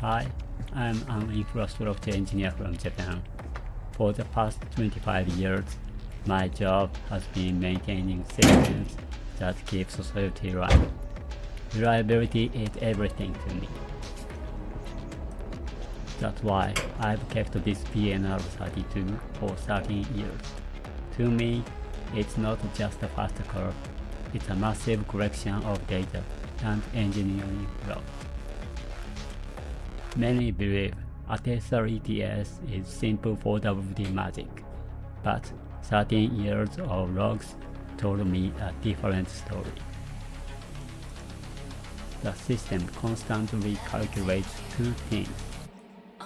Hi, I'm an infrastructure engineer from Japan. For the past 25 years, my job has been maintaining systems that keep society running. Reliability is everything to me. That's why I've kept this PNR32 for 13 years. To me, it's not just a fast curve, it's a massive collection of data and engineering logs. Many believe ATTESA E-TS is simple portability magic, but 13 years of logs told me a different story. The system constantly calculates two things: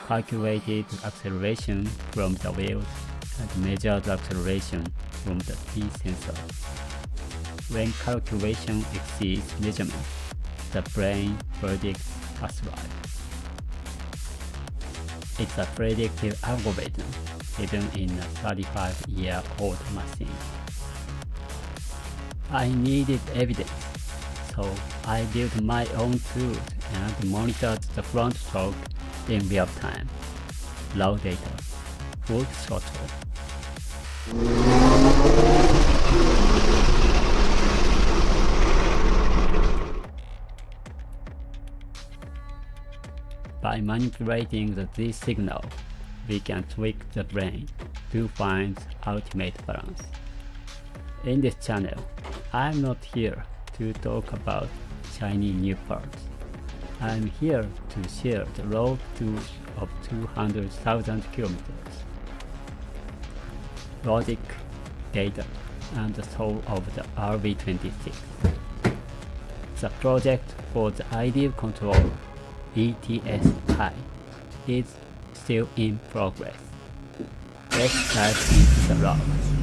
calculated acceleration from the wheels and measured acceleration from the T sensor. When calculation exceeds measurement, the brain predicts a slide. It's a predictive algorithm even in a 35-year-old machine. I needed evidence, so I built my own tools and monitored the front stroke in real time. Raw data, full throttle. By manipulating this signal, we can trick the brain to find ultimate balance. In this channel, I'm not here to talk about shiny new parts. I'm here to share the raw tools of 200,000 kilometers. Logic, data, and the soul of the RB26. The project for the ideal controller ATTESA is still in progress. Let's dive into the logs.